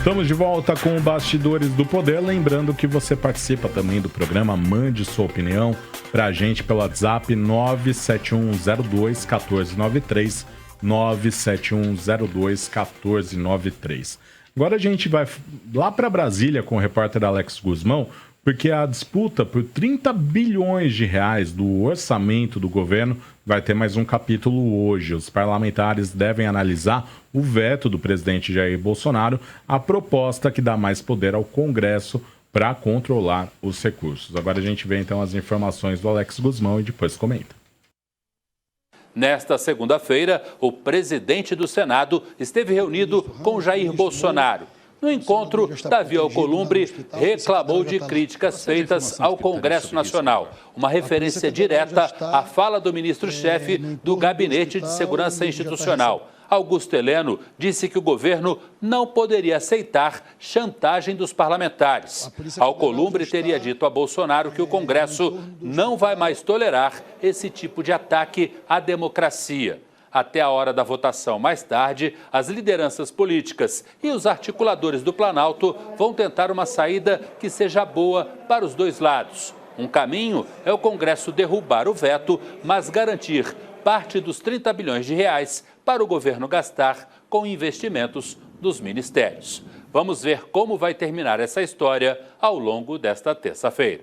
Estamos de volta com o Bastidores do Poder. Lembrando que você participa também do programa. Mande sua opinião pra gente pelo WhatsApp 971021493. 971021493. Agora a gente vai lá para Brasília com o repórter Alex Guzmão, porque a disputa por 30 bilhões de reais do orçamento do governo vai ter mais um capítulo hoje. Os parlamentares devem analisar o veto do presidente Jair Bolsonaro à proposta que dá mais poder ao Congresso para controlar os recursos. Agora a gente vê então as informações do Alex Guzmão e depois comenta. Nesta segunda-feira, o presidente do Senado esteve reunido com Jair Bolsonaro. No encontro, Davi Alcolumbre reclamou de críticas feitas ao Congresso Nacional, uma referência direta à fala do ministro-chefe do Gabinete de Segurança Institucional. Augusto Heleno disse que o governo não poderia aceitar chantagem dos parlamentares. Alcolumbre teria dito a Bolsonaro que o Congresso não vai mais tolerar esse tipo de ataque à democracia. Até a hora da votação mais tarde, as lideranças políticas e os articuladores do Planalto vão tentar uma saída que seja boa para os dois lados. Um caminho é o Congresso derrubar o veto, mas garantir parte dos 30 bilhões de reais para o governo gastar com investimentos dos ministérios. Vamos ver como vai terminar essa história ao longo desta terça-feira.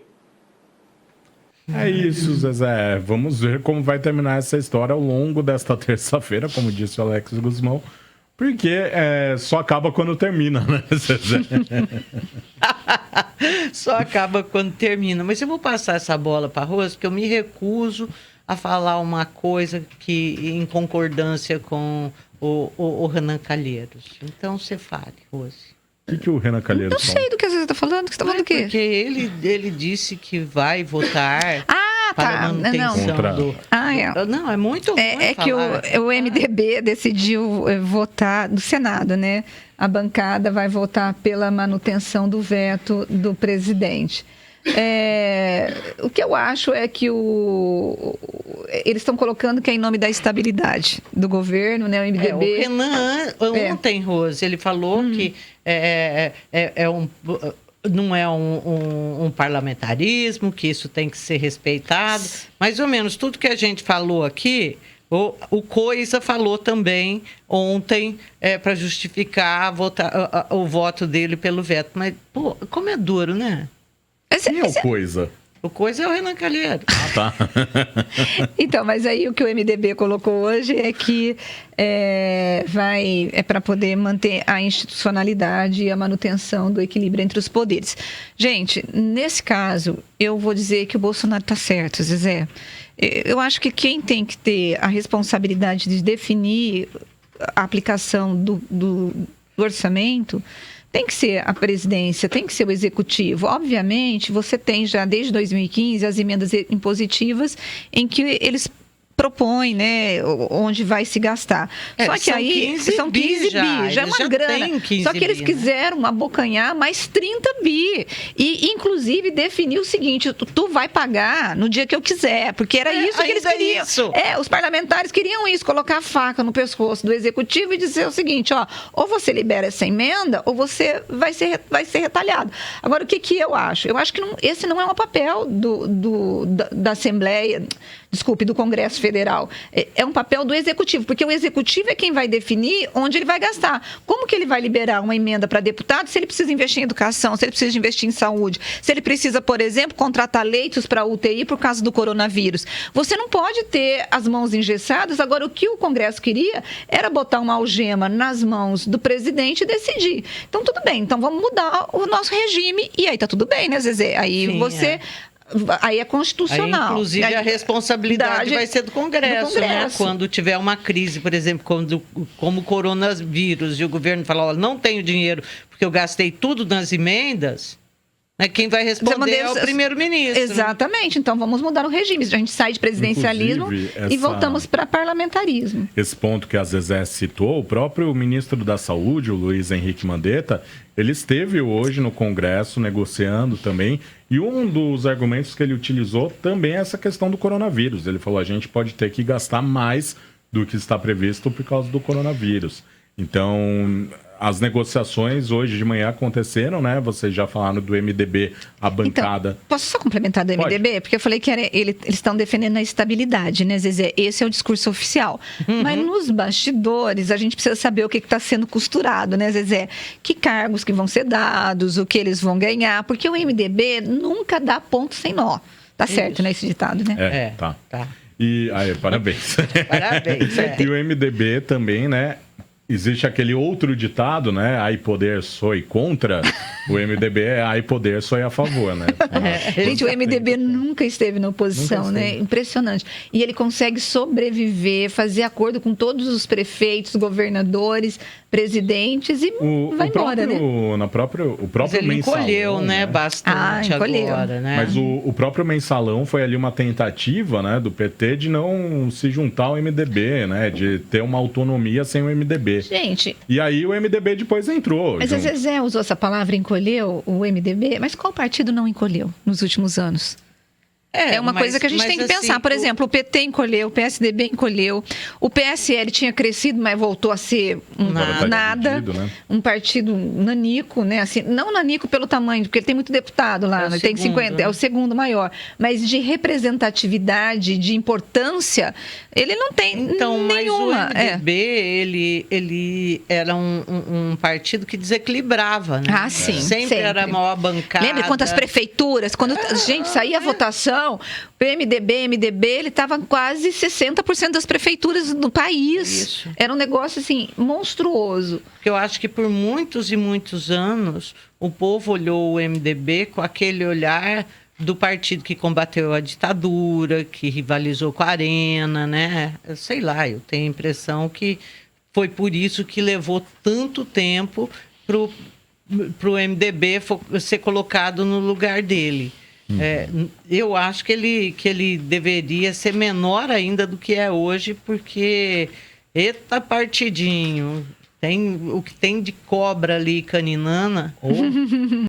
É isso, Zezé. Vamos ver como vai terminar essa história ao longo desta terça-feira, como disse o Alex Guzmão, porque só acaba quando termina, né, Zezé? Só acaba quando termina. Mas eu vou passar essa bola para a Rose, porque eu me recuso a falar uma coisa que em concordância com o Renan Calheiros. Então, você fale, Rose. O que o Renan Calheiros fala? Não sei do que você está falando. Que você está falando do quê? Porque ele disse que vai votar para a manutenção do... Não, é muito ruim É que o MDB decidiu votar no Senado, né? A bancada vai votar pela manutenção do veto do presidente. O que eu acho é que eles estão colocando que é em nome da estabilidade do governo, né? O MDB... o Renan, ontem, Rose, ele falou que não é um parlamentarismo, que isso tem que ser respeitado. Mais ou menos tudo que a gente falou aqui, o Coisa falou também ontem para justificar o voto dele pelo veto. Mas, pô, como é duro, né? Quem é o Coisa? O Coisa é o Renan Calheiros. Tá. Então, mas aí o que o MDB colocou hoje é que é para poder manter a institucionalidade e a manutenção do equilíbrio entre os poderes. Gente, nesse caso, eu vou dizer que o Bolsonaro está certo, Zezé. Eu acho que quem tem que ter a responsabilidade de definir a aplicação do orçamento tem que ser a presidência, tem que ser o executivo. Obviamente, você tem já desde 2015 as emendas impositivas em que eles propõem, né, onde vai se gastar. Só que aí são 15 bi, já é uma grana. Só que eles quiseram abocanhar mais 30 bi. E, inclusive, definir o seguinte, tu vai pagar no dia que eu quiser, porque era isso que eles queriam. Os parlamentares queriam isso, colocar a faca no pescoço do executivo e dizer o seguinte, ou você libera essa emenda, ou você vai ser retalhado. Agora, o que eu acho? Eu acho que esse não é um papel da Assembleia, do Congresso Federal. É um papel do Executivo, porque o Executivo é quem vai definir onde ele vai gastar. Como que ele vai liberar uma emenda para deputado se ele precisa investir em educação, se ele precisa investir em saúde, se ele precisa, por exemplo, contratar leitos para UTI por causa do coronavírus? Você não pode ter as mãos engessadas. Agora, o que o Congresso queria era botar uma algema nas mãos do presidente e decidir. Então, tudo bem. Então, vamos mudar o nosso regime e aí tá tudo bem, né, Zezé? Aí você... Aí é constitucional. Aí, inclusive, a responsabilidade vai ser do Congresso, né? Quando tiver uma crise, por exemplo, como o coronavírus, e o governo falar, olha, não tenho dinheiro porque eu gastei tudo nas emendas, né? Quem vai responder é o primeiro-ministro. Exatamente. Então, vamos mudar o regime. A gente sai de presidencialismo e voltamos para parlamentarismo. Esse ponto que a Zezé citou, o próprio ministro da Saúde, o Luiz Henrique Mandetta, ele esteve hoje no Congresso negociando também, e um dos argumentos que ele utilizou também é essa questão do coronavírus. Ele falou, a gente pode ter que gastar mais do que está previsto por causa do coronavírus. Então, as negociações hoje de manhã aconteceram, né? Vocês já falaram do MDB, a bancada. Então, posso só complementar do MDB? Pode. Porque eu falei que eles estão defendendo a estabilidade, né, Zezé? Esse é o discurso oficial. Mas nos bastidores, a gente precisa saber o que está sendo costurado, né, Zezé? Que cargos que vão ser dados, o que eles vão ganhar, porque o MDB nunca dá ponto sem nó. Tá certo, né, esse ditado, né? Tá. E aí, parabéns. Parabéns. E o MDB também, né? Existe aquele outro ditado, né? Ai poder soe contra. O MDB é ai poder soe a favor, né? Gente, o MDB nunca esteve na oposição, né? Impressionante. E ele consegue sobreviver, fazer acordo com todos os prefeitos, governadores, presidentes e vai embora, né? O próprio Mas ele mensalão, encolheu, né? Bastante encolheu. agora, né? Mas o próprio mensalão foi ali uma tentativa, né, do PT de não se juntar ao MDB, né? De ter uma autonomia sem o MDB. Gente... E aí o MDB depois entrou. Mas a Zezé usou essa palavra encolheu, o MDB, mas qual partido não encolheu nos últimos anos? É uma coisa que a gente tem que pensar. Por exemplo, o PT encolheu, o PSDB encolheu, o PSL tinha crescido, mas voltou a ser nada. Dividido, né? Um partido nanico, né? Assim, não nanico pelo tamanho, porque ele tem muito deputado lá, né? Tem 50, é o segundo maior. Mas de representatividade, de importância, ele não tem nenhuma. Mas o MDB, ele era um partido que desequilibrava, né? Ah, sim. Sempre era a maior bancada. Lembra quantas prefeituras? Quando gente saía a votação, o MDB, ele estava quase 60% das prefeituras do país. Isso. Era um negócio, assim, monstruoso. Porque eu acho que por muitos e muitos anos, o povo olhou o MDB com aquele olhar do partido que combateu a ditadura, que rivalizou com a Arena, né? Sei lá, eu tenho a impressão que foi por isso que levou tanto tempo para o MDB ser colocado no lugar dele. Eu acho que ele deveria ser menor ainda do que é hoje, porque eita partidinho, tem o que tem de cobra ali caninana.